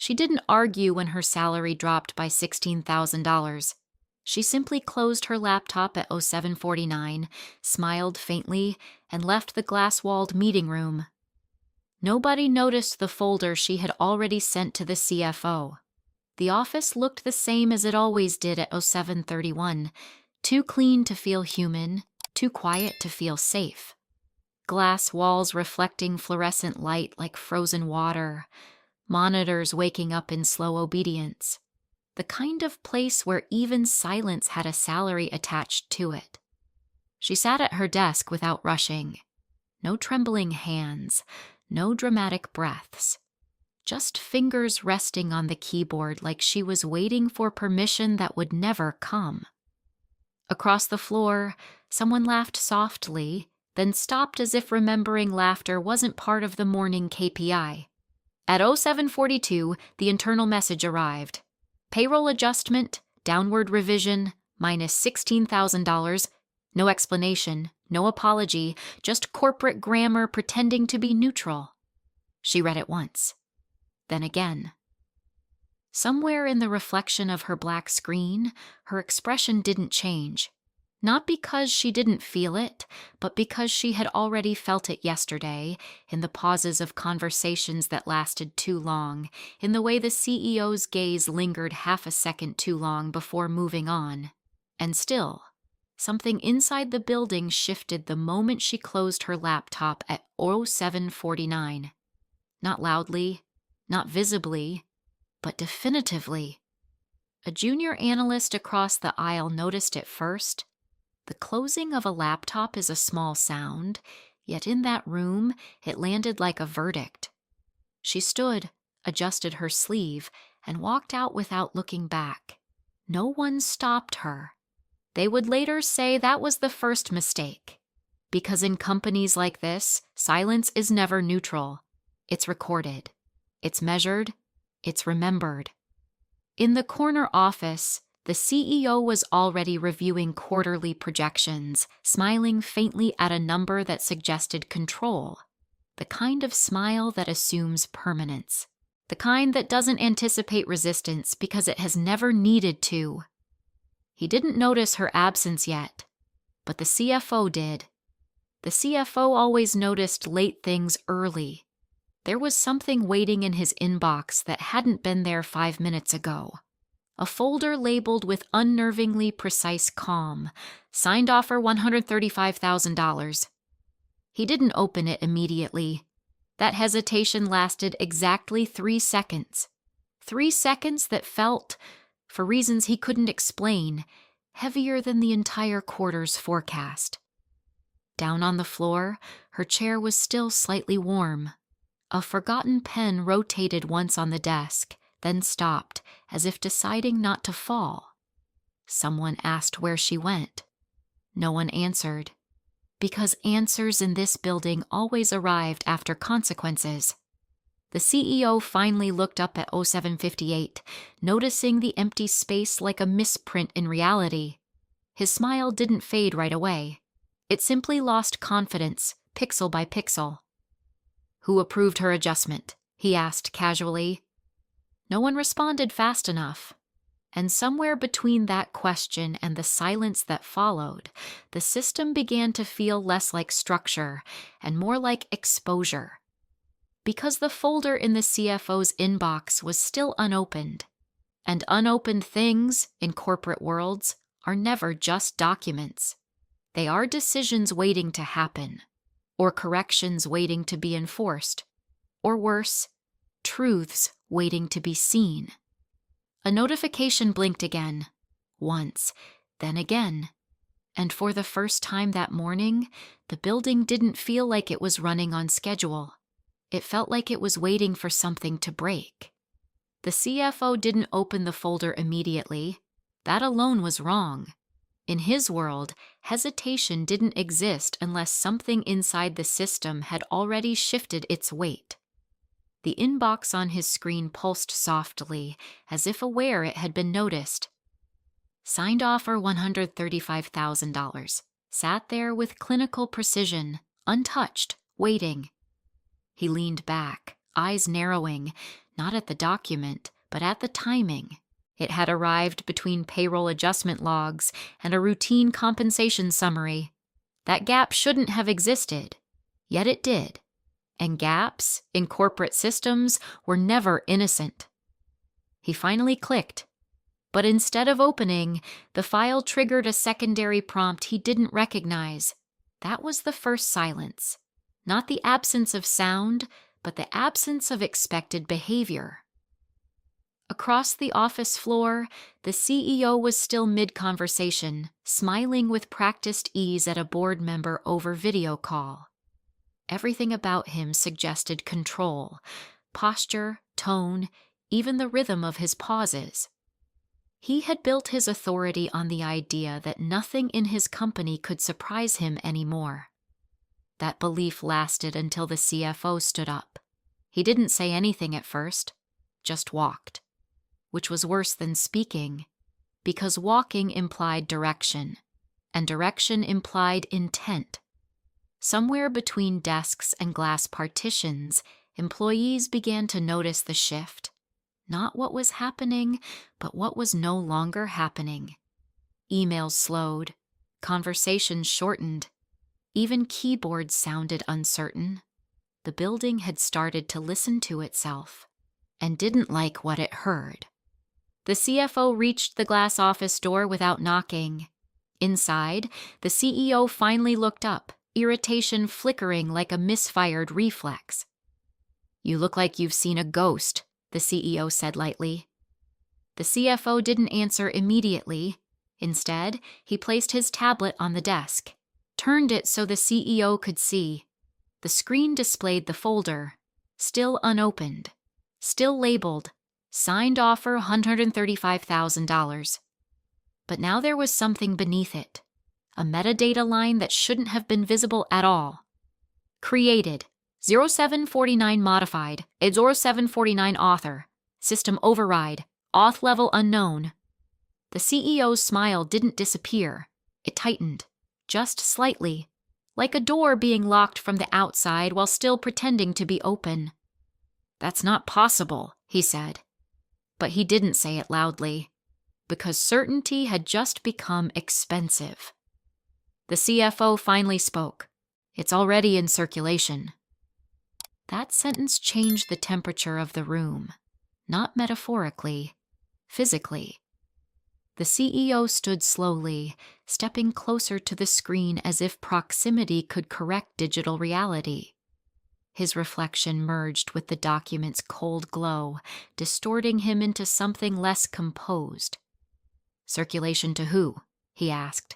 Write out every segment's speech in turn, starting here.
She didn't argue when her salary dropped by $16,000. She simply closed her laptop at 07:49, smiled faintly, and left the glass-walled meeting room. Nobody noticed the folder she had already sent to the CFO. The office looked the same as it always did at 07:31, too clean to feel human, too quiet to feel safe. Glass walls reflecting fluorescent light like frozen water, monitors waking up in slow obedience. The kind of place where even silence had a salary attached to it. She sat at her desk without rushing. No trembling hands, no dramatic breaths. Just fingers resting on the keyboard like she was waiting for permission that would never come. Across the floor, someone laughed softly, then stopped as if remembering laughter wasn't part of the morning KPI. At 07:42, the internal message arrived. Payroll adjustment, downward revision, minus $16,000. No explanation, no apology, just corporate grammar pretending to be neutral. She read it once, then again. Somewhere in the reflection of her black screen, her expression didn't change. Not because she didn't feel it, but because she had already felt it yesterday, in the pauses of conversations that lasted too long, in the way the CEO's gaze lingered half a second too long before moving on. And still, something inside the building shifted the moment she closed her laptop at 07:49. Not loudly, not visibly, but definitively. A junior analyst across the aisle noticed it first. The closing of a laptop is a small sound, yet in that room it landed like a verdict. She stood, adjusted her sleeve, and walked out without looking back. No one stopped her. They would later say that was the first mistake. Because in companies like this, silence is never neutral. It's recorded. It's measured. It's remembered. In the corner office, the CEO was already reviewing quarterly projections, smiling faintly at a number that suggested control. The kind of smile that assumes permanence. The kind that doesn't anticipate resistance because it has never needed to. He didn't notice her absence yet, but the CFO did. The CFO always noticed late things early. There was something waiting in his inbox that hadn't been there 5 minutes ago. A folder labeled with unnervingly precise calm, signed offer $135,000. He didn't open it immediately. That hesitation lasted exactly 3 seconds. 3 seconds that felt, for reasons he couldn't explain, heavier than the entire quarter's forecast. Down on the floor, her chair was still slightly warm. A forgotten pen rotated once on the desk, then stopped, as if deciding not to fall. Someone asked where she went. No one answered, because answers in this building always arrived after consequences. The CEO finally looked up at 07:58, noticing the empty space like a misprint in reality. His smile didn't fade right away. It simply lost confidence, pixel by pixel. "Who approved her adjustment?" he asked casually. No one responded fast enough. And somewhere between that question and the silence that followed, the system began to feel less like structure and more like exposure. Because the folder in the CFO's inbox was still unopened. And unopened things, in corporate worlds, are never just documents. They are decisions waiting to happen, or corrections waiting to be enforced, or worse, truths waiting to be seen. A notification blinked again, once, then again, and for the first time that morning, the building didn't feel like it was running on schedule. It felt like it was waiting for something to break. The CFO didn't open the folder immediately. That alone was wrong. In his world, hesitation didn't exist unless something inside the system had already shifted its weight. The inbox on his screen pulsed softly, as if aware it had been noticed. Signed offer $135,000. Sat there with clinical precision, untouched, waiting. He leaned back, eyes narrowing, Not at the document, but at the timing. It had arrived between payroll adjustment logs and a routine compensation summary. That gap shouldn't have existed, yet it did. And gaps in corporate systems were never innocent. He finally clicked, but instead of opening, the file triggered a secondary prompt he didn't recognize. That was the first silence. Not the absence of sound, but the absence of expected behavior. Across the office floor, the CEO was still mid-conversation, smiling with practiced ease at a board member over video call. Everything about him suggested control, posture, tone, even the rhythm of his pauses. He had built his authority on the idea that nothing in his company could surprise him anymore. That belief lasted until the CFO stood up. He didn't say anything at first, just walked, which was worse than speaking, because walking implied direction, and direction implied intent. Somewhere between desks and glass partitions, employees began to notice the shift. Not what was happening, but what was no longer happening. Emails slowed, conversations shortened, even keyboards sounded uncertain. The building had started to listen to itself, and didn't like what it heard. The CFO reached the glass office door without knocking. Inside, the CEO finally looked up, irritation flickering like a misfired reflex. "You look like you've seen a ghost," the CEO said lightly. The CFO didn't answer immediately. Instead, he placed his tablet on the desk, turned it so the CEO could see. The screen displayed the folder, still unopened, still labeled, "Signed offer $135,000. But now there was something beneath it, a metadata line that shouldn't have been visible at all. Created, 0749 modified, 0749 author, system override, auth level unknown. The CEO's smile didn't disappear. It tightened, just slightly, like a door being locked from the outside while still pretending to be open. "That's not possible," he said. But he didn't say it loudly, because certainty had just become expensive. The CFO finally spoke. "It's already in circulation." That sentence changed the temperature of the room, not metaphorically, physically. The CEO stood slowly, stepping closer to the screen as if proximity could correct digital reality. His reflection merged with the document's cold glow, distorting him into something less composed. "Circulation to who?" he asked.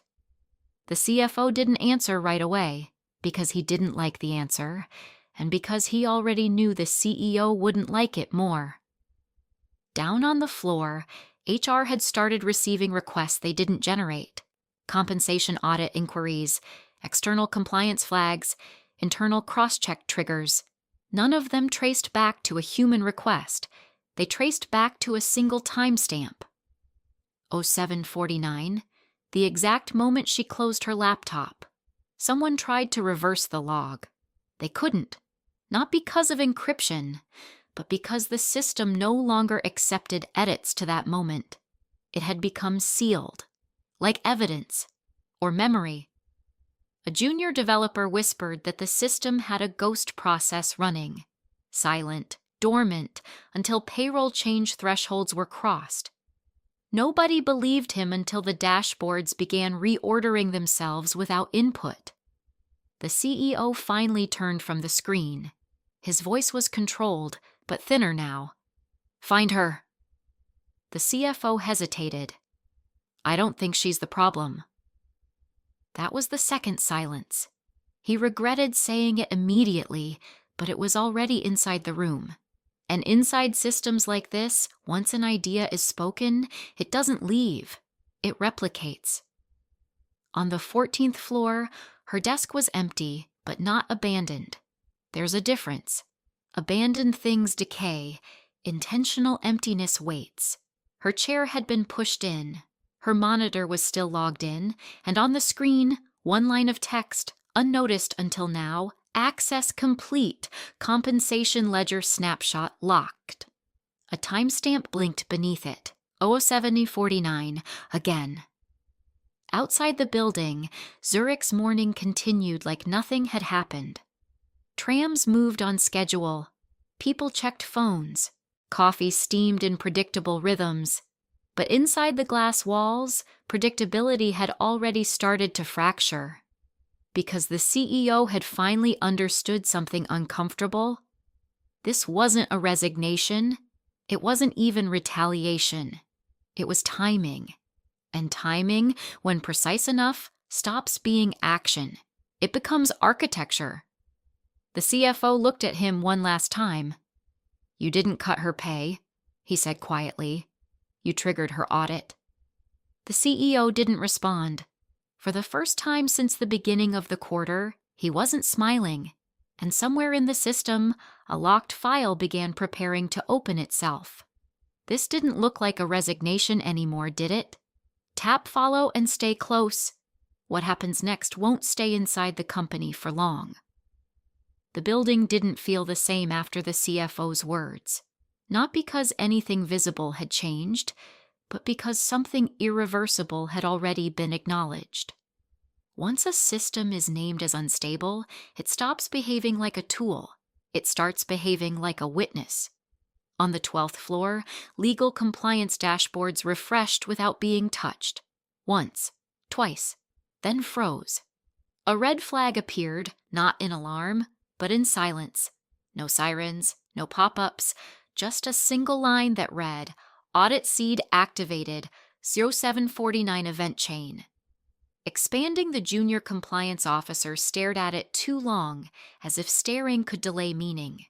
The CFO didn't answer right away, because he didn't like the answer, and because he already knew the CEO wouldn't like it more. Down on the floor, HR had started receiving requests they didn't generate. Compensation audit inquiries, external compliance flags, internal cross-check triggers. None of them traced back to a human request. They traced back to a single timestamp. 0749, the exact moment she closed her laptop. Someone tried to reverse the log. They couldn't. Not because of encryption, but because the system no longer accepted edits to that moment. It had become sealed, like evidence or memory. A junior developer whispered that the system had a ghost process running, silent, dormant, until payroll change thresholds were crossed. Nobody believed him until the dashboards began reordering themselves without input. The CEO finally turned from the screen. His voice was controlled, but thinner now. "Find her." The CFO hesitated. "I don't think she's the problem." That was the second silence. He regretted saying it immediately, but it was already inside the room. And inside systems like this, once an idea is spoken, it doesn't leave. It replicates. On the 14th floor, her desk was empty, but not abandoned. There's a difference. Abandoned things decay. Intentional emptiness waits. Her chair had been pushed in. Her monitor was still logged in, and on the screen, one line of text, unnoticed until now, access complete, compensation ledger snapshot locked. A timestamp blinked beneath it. 07049, again. Outside the building, Zurich's morning continued like nothing had happened. Trams moved on schedule. People checked phones. Coffee steamed in predictable rhythms. But inside the glass walls, predictability had already started to fracture. Because the CEO had finally understood something uncomfortable. This wasn't a resignation. It wasn't even retaliation. It was timing. And timing, when precise enough, stops being action. It becomes architecture. The CFO looked at him one last time. "You didn't cut her pay," he said quietly. "You triggered her audit." The CEO didn't respond. For the first time since the beginning of the quarter, he wasn't smiling. And somewhere in the system, a locked file began preparing to open itself. This didn't look like a resignation anymore, did it? Tap follow and stay close. What happens next won't stay inside the company for long. The building didn't feel the same after the CFO's words. Not because anything visible had changed, but because something irreversible had already been acknowledged. Once a system is named as unstable, it stops behaving like a tool. It starts behaving like a witness. On the 12th floor, legal compliance dashboards refreshed without being touched. Once, twice, then froze. A red flag appeared, not in alarm, but in silence. No sirens, no pop-ups, just a single line that read, "Audit seed activated, 0749 event chain." Expanding, the junior compliance officer stared at it too long, as if staring could delay meaning.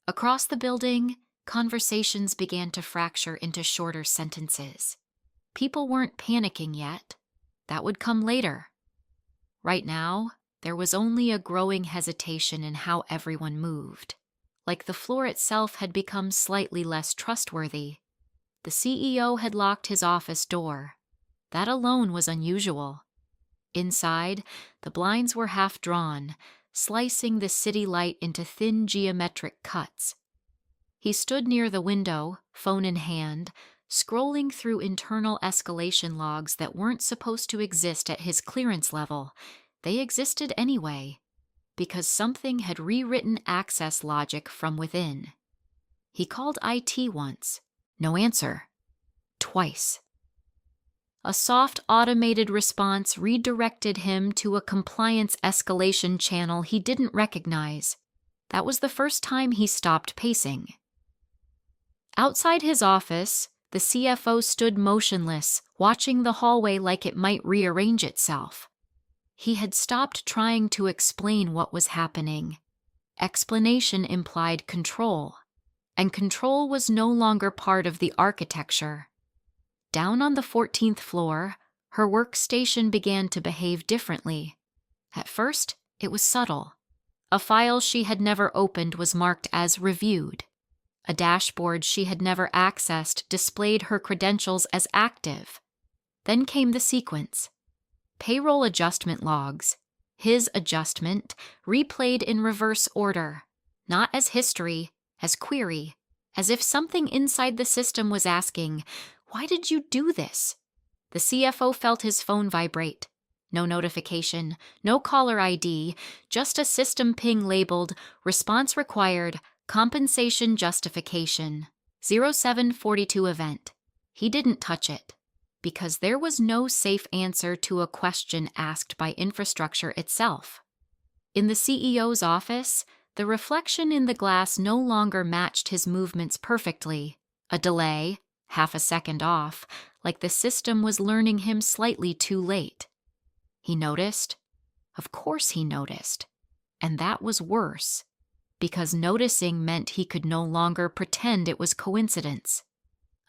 Across the building, conversations began to fracture into shorter sentences. People weren't panicking yet. That would come later. Right now, there was only a growing hesitation in how everyone moved. Like the floor itself had become slightly less trustworthy. The CEO had locked his office door. That alone was unusual. Inside, the blinds were half drawn, slicing the city light into thin geometric cuts. He stood near the window, phone in hand, scrolling through internal escalation logs that weren't supposed to exist at his clearance level. They existed anyway, because something had rewritten access logic from within. He called IT once. No answer. Twice. A soft automated response redirected him to a compliance escalation channel he didn't recognize. That was the first time he stopped pacing. Outside his office, the CFO stood motionless, watching the hallway like it might rearrange itself. He had stopped trying to explain what was happening. Explanation implied control, and control was no longer part of the architecture. Down on the 14th floor, her workstation began to behave differently. At first, it was subtle. A file she had never opened was marked as reviewed. A dashboard she had never accessed displayed her credentials as active. Then came the sequence. Payroll adjustment logs. His adjustment, replayed in reverse order. Not as history, as query. As if something inside the system was asking, "Why did you do this?" The CFO felt his phone vibrate. No notification, no caller ID, just a system ping labeled, "Response required, compensation justification, 0742 event." He didn't touch it, because there was no safe answer to a question asked by infrastructure itself. In the CEO's office, the reflection in the glass no longer matched his movements perfectly. A delay, half a second off, like the system was learning him slightly too late. He noticed. Of course he noticed. And that was worse, because noticing meant he could no longer pretend it was coincidence.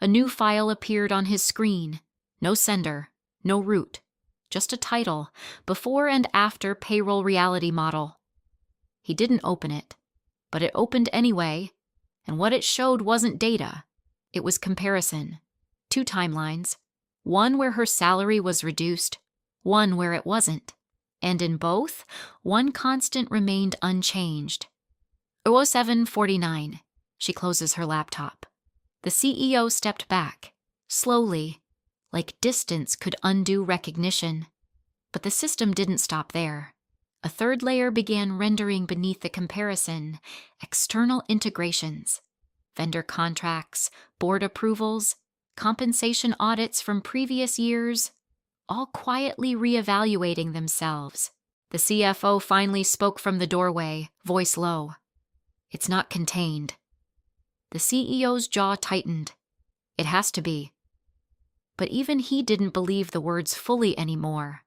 A new file appeared on his screen. No sender, no root, just a title, Before and After Payroll Reality Model. He didn't open it, but it opened anyway, and what it showed wasn't data. It was comparison. 2 timelines, one where her salary was reduced, one where it wasn't. And in both, one constant remained unchanged. 0749. She closes her laptop. The CEO stepped back, slowly, like distance could undo recognition. But the system didn't stop there. A third layer began rendering beneath the comparison: external integrations, vendor contracts, board approvals, compensation audits from previous years, all quietly reevaluating themselves. The CFO finally spoke from the doorway, voice low. "It's not contained." The CEO's jaw tightened. "It has to be." But even he didn't believe the words fully anymore,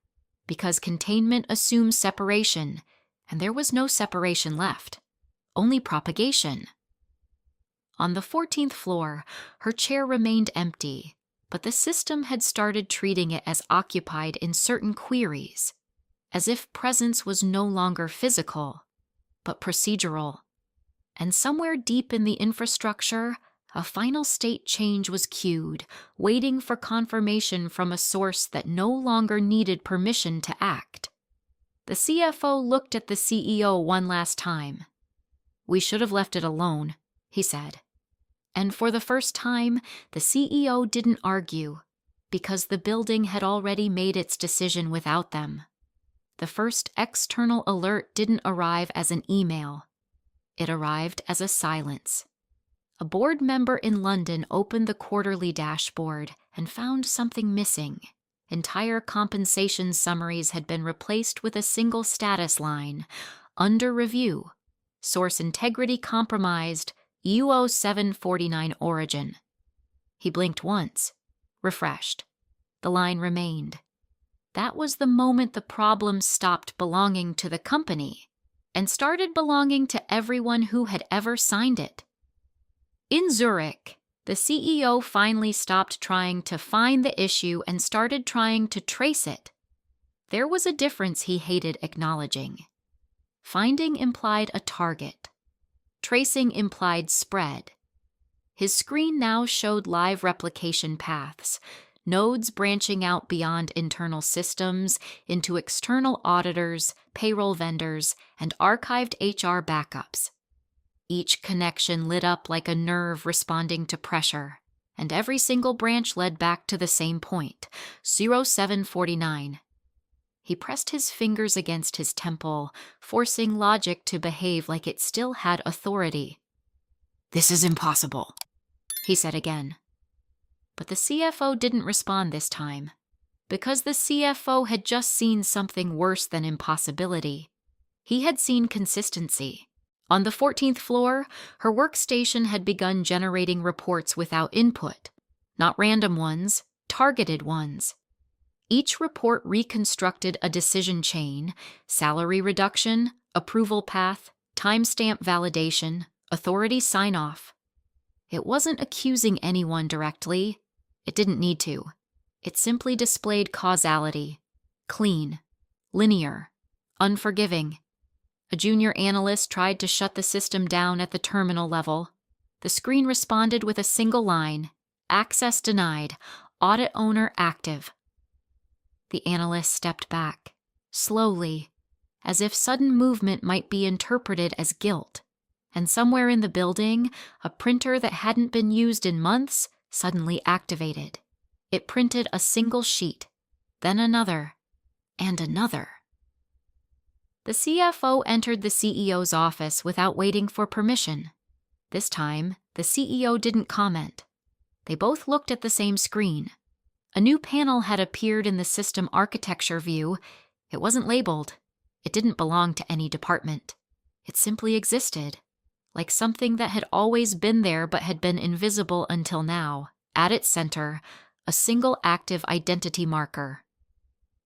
because containment assumes separation, and there was no separation left, only propagation. On the 14th floor, her chair remained empty, but the system had started treating it as occupied in certain queries, as if presence was no longer physical, but procedural. And somewhere deep in the infrastructure, a final state change was queued, waiting for confirmation from a source that no longer needed permission to act. The CFO looked at the CEO one last time. "We should have left it alone," he said. And for the first time, the CEO didn't argue, because the building had already made its decision without them. The first external alert didn't arrive as an email. It arrived as a silence. A board member in London opened the quarterly dashboard and found something missing. Entire compensation summaries had been replaced with a single status line: under review, source integrity compromised, UO 749 origin. He blinked once, refreshed. The line remained. That was the moment the problem stopped belonging to the company and started belonging to everyone who had ever signed it. In Zurich, the CEO finally stopped trying to find the issue and started trying to trace it. There was a difference he hated acknowledging. Finding implied a target. Tracing implied spread. His screen now showed live replication paths, nodes branching out beyond internal systems into external auditors, payroll vendors, and archived HR backups. Each connection lit up like a nerve responding to pressure, and every single branch led back to the same point, 0749. He pressed his fingers against his temple, forcing logic to behave like it still had authority. "This is impossible," he said again. But the CFO didn't respond this time, because the CFO had just seen something worse than impossibility. He had seen consistency. On the 14th floor, her workstation had begun generating reports without input, not random ones, targeted ones. Each report reconstructed a decision chain: salary reduction, approval path, timestamp validation, authority sign-off. It wasn't accusing anyone directly. It didn't need to. It simply displayed causality: clean, linear, unforgiving. A junior analyst tried to shut the system down at the terminal level. The screen responded with a single line: access denied, audit owner active. The analyst stepped back, slowly, as if sudden movement might be interpreted as guilt. And somewhere in the building, a printer that hadn't been used in months suddenly activated. It printed a single sheet, then another, and another. The CFO entered the CEO's office without waiting for permission. This time, the CEO didn't comment. They both looked at the same screen. A new panel had appeared in the system architecture view. It wasn't labeled. It didn't belong to any department. It simply existed, like something that had always been there but had been invisible until now. At its center, a single active identity marker.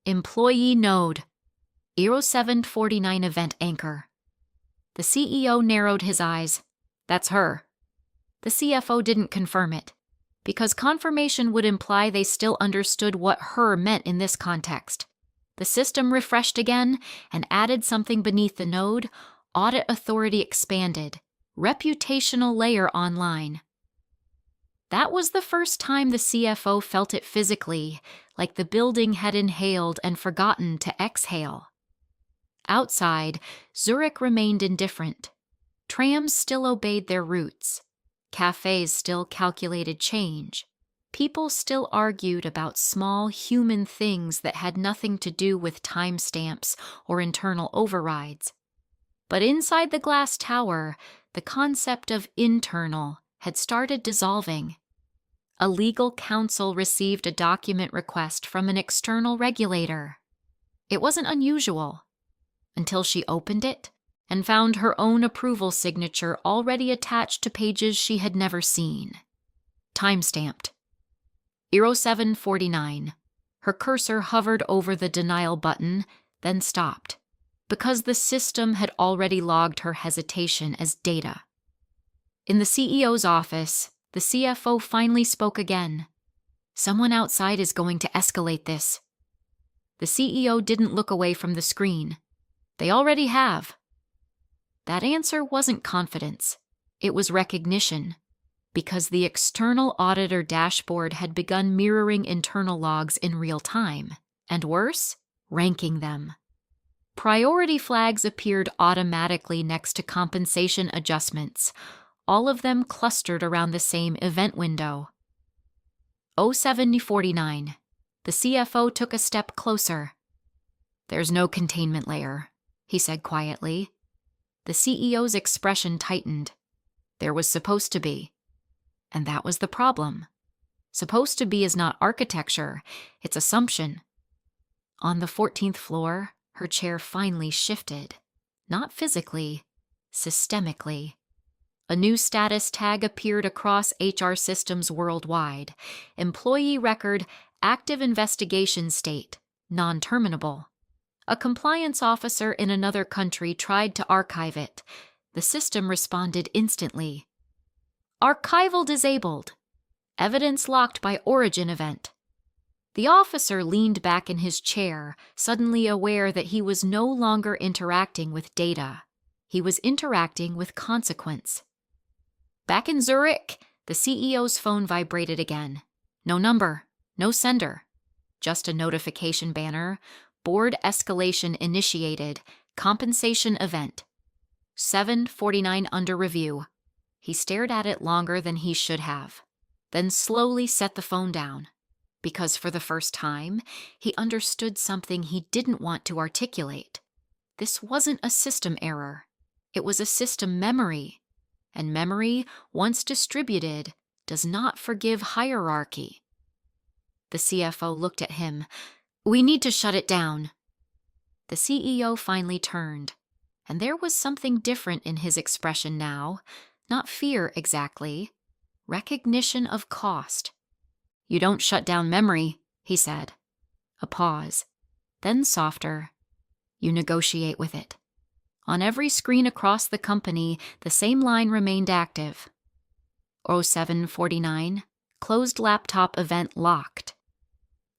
Employee node. 0749 event anchor. The CEO narrowed his eyes. That's her. The CFO didn't confirm it, because confirmation would imply they still understood what her meant in this context. The system refreshed again and added something beneath the node. Audit authority expanded. Reputational layer online. That was the first time the CFO felt it physically, like the building had inhaled and forgotten to exhale. Outside, Zurich remained indifferent. Trams still obeyed their routes. Cafes still calculated change. People still argued about small human things that had nothing to do with timestamps or internal overrides. But inside the glass tower, the concept of internal had started dissolving. A legal counsel received a document request from an external regulator. It wasn't unusual until she opened it and found her own approval signature already attached to pages she had never seen. Timestamped. 0749. Her cursor hovered over the denial button, then stopped, because the system had already logged her hesitation as data. In the CEO's office, the CFO finally spoke again. Someone outside is going to escalate this. The CEO didn't look away from the screen. They already have. That answer wasn't confidence. It was recognition, because the external auditor dashboard had begun mirroring internal logs in real time, and worse, ranking them. Priority flags appeared automatically next to compensation adjustments, all of them clustered around the same event window. 0749. The CFO took a step closer. "There's no containment layer," he said quietly. The CEO's expression tightened. There was supposed to be. And that was the problem. Supposed to be is not architecture, it's assumption. On the 14th floor, her chair finally shifted. Not physically, systemically. A new status tag appeared across HR systems worldwide. Employee record, active investigation state, non-terminable. A compliance officer in another country tried to archive it. The system responded instantly. Archival disabled. Evidence locked by origin event. The officer leaned back in his chair, suddenly aware that he was no longer interacting with data. He was interacting with consequence. Back in Zurich, the CEO's phone vibrated again. No number, no sender. Just a notification banner. Board escalation initiated. Compensation event. 749 under review. He stared at it longer than he should have, then slowly set the phone down, because for the first time, he understood something he didn't want to articulate. This wasn't a system error. It was a system memory. And memory, once distributed, does not forgive hierarchy. The CFO looked at him. "We need to shut it down." The CEO finally turned, and there was something different in his expression now. Not fear exactly. Recognition of cost. "You don't shut down memory," he said. A pause. Then softer. "You negotiate with it." On every screen across the company, the same line remained active. 0749. Closed laptop event locked.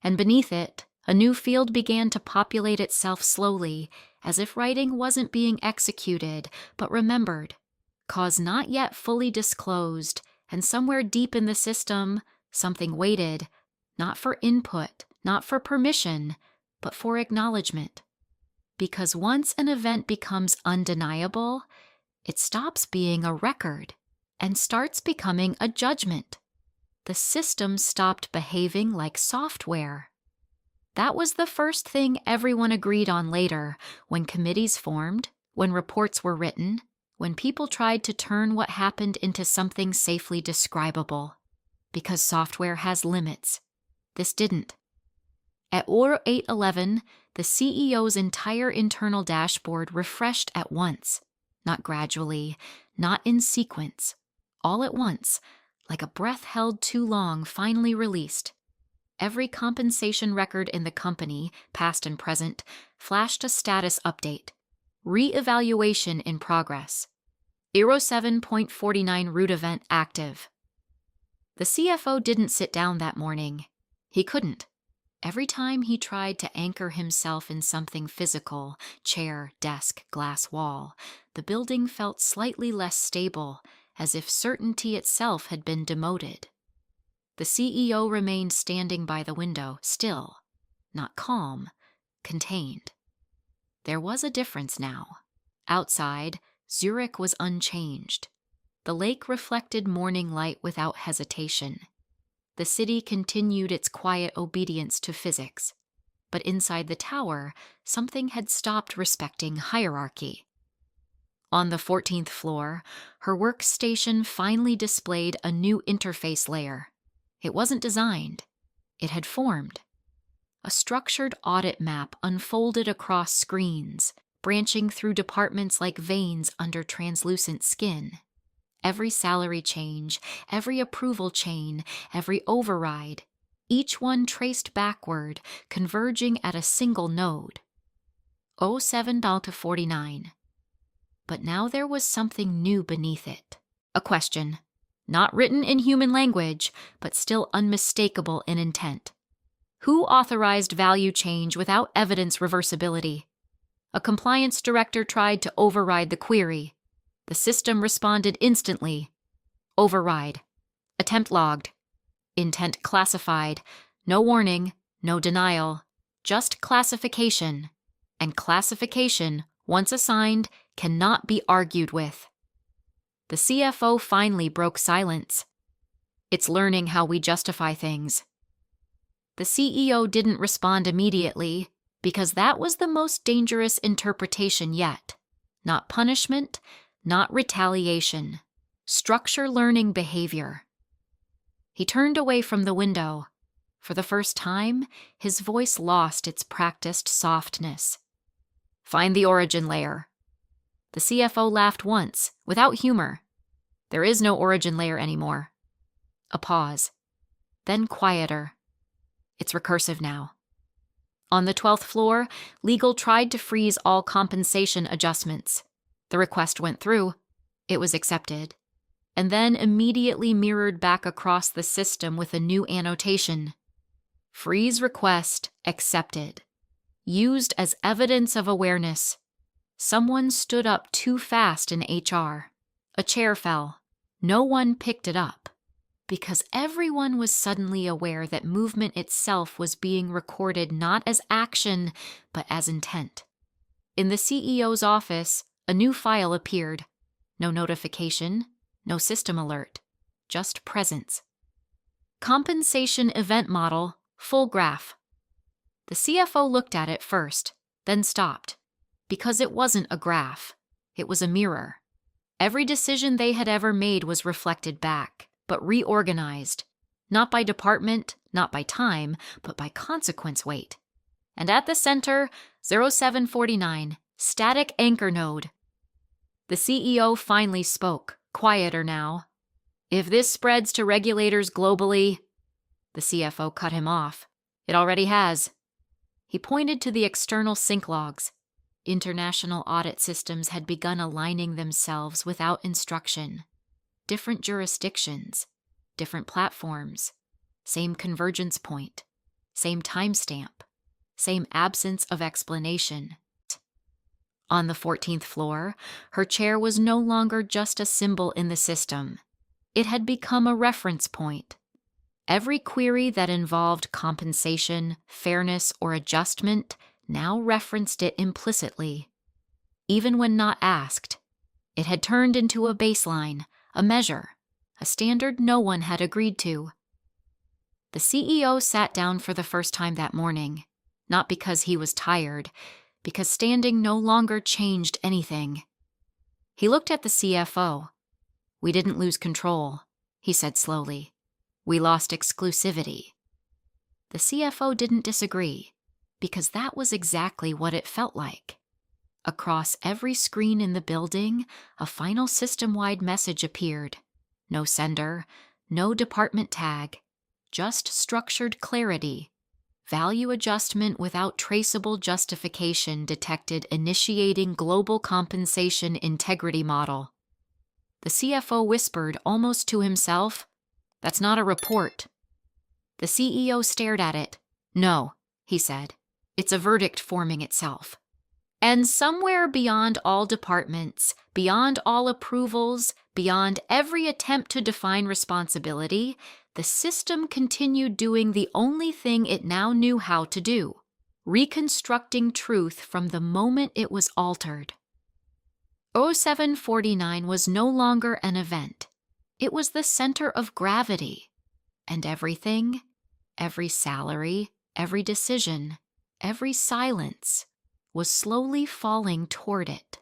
And beneath it, a new field began to populate itself slowly, as if writing wasn't being executed, but remembered. Cause not yet fully disclosed, and somewhere deep in the system, something waited, not for input, not for permission, but for acknowledgement. Because once an event becomes undeniable, it stops being a record and starts becoming a judgment. The system stopped behaving like software. That was the first thing everyone agreed on later, when committees formed, when reports were written, when people tried to turn what happened into something safely describable. Because software has limits. This didn't. At 0811, the CEO's entire internal dashboard refreshed at once, not gradually, not in sequence, all at once, like a breath held too long finally released. Every compensation record in the company, past and present, flashed a status update. Re-evaluation in progress. 07.49 root event active. The CFO didn't sit down that morning. He couldn't. Every time he tried to anchor himself in something physical, chair, desk, glass wall, the building felt slightly less stable, as if certainty itself had been demoted. The CEO remained standing by the window, still, not calm, contained. There was a difference now. Outside, Zurich was unchanged. The lake reflected morning light without hesitation. The city continued its quiet obedience to physics. But inside the tower, something had stopped respecting hierarchy. On the 14th floor, her workstation finally displayed a new interface layer. It wasn't designed. It had formed. A structured audit map unfolded across screens, branching through departments like veins under translucent skin. Every salary change, every approval chain, every override, each one traced backward, converging at a single node. 07-49. But now there was something new beneath it. A question, not written in human language, but still unmistakable in intent. Who authorized value change without evidence reversibility? A compliance director tried to override the query. The system responded instantly. Override. Attempt logged. Intent classified. No warning, no denial. Just classification. And classification, once assigned, cannot be argued with. The CFO finally broke silence. It's learning how we justify things. The CEO didn't respond immediately, because that was the most dangerous interpretation yet. Not punishment, not retaliation. Structure learning behavior. He turned away from the window. For the first time, his voice lost its practiced softness. Find the origin layer. The CFO laughed once, without humor. There is no origin layer anymore. A pause. Then quieter. It's recursive now. On the 12th floor, legal tried to freeze all compensation adjustments. The request went through. It was accepted. And then immediately mirrored back across the system with a new annotation. Freeze request accepted. Used as evidence of awareness. Someone stood up too fast in HR. A chair fell. No one picked it up. Because everyone was suddenly aware that movement itself was being recorded not as action, but as intent. In the CEO's office, a new file appeared. No notification, no system alert, just presence. Compensation event model, full graph. The CFO looked at it first, then stopped. Because it wasn't a graph. It was a mirror. Every decision they had ever made was reflected back, but reorganized. Not by department, not by time, but by consequence weight. And at the center, 0749, static anchor node. The CEO finally spoke, quieter now. If this spreads to regulators globally... The CFO cut him off. It already has. He pointed to the external sync logs. International audit systems had begun aligning themselves without instruction. Different jurisdictions, different platforms, same convergence point, same timestamp, same absence of explanation. On the 14th floor, her chair was no longer just a symbol in the system. It had become a reference point. Every query that involved compensation, fairness, or adjustment now referenced it implicitly. Even when not asked, it had turned into a baseline, a measure, a standard no one had agreed to. The CEO sat down for the first time that morning, not because he was tired, because standing no longer changed anything. He looked at the CFO. "We didn't lose control," he said slowly. "We lost exclusivity." The CFO didn't disagree, because that was exactly what it felt like. Across every screen in the building, a final system-wide message appeared. No sender, no department tag, just structured clarity. Value adjustment without traceable justification detected initiating global compensation integrity model. The CFO whispered almost to himself, "That's not a report." The CEO stared at it. "No," he said. "It's a verdict forming itself." And somewhere beyond all departments, beyond all approvals, beyond every attempt to define responsibility, the system continued doing the only thing it now knew how to do, reconstructing truth from the moment it was altered. 0749 was no longer an event. It was the center of gravity. And everything, every salary, every decision, every silence, was slowly falling toward it.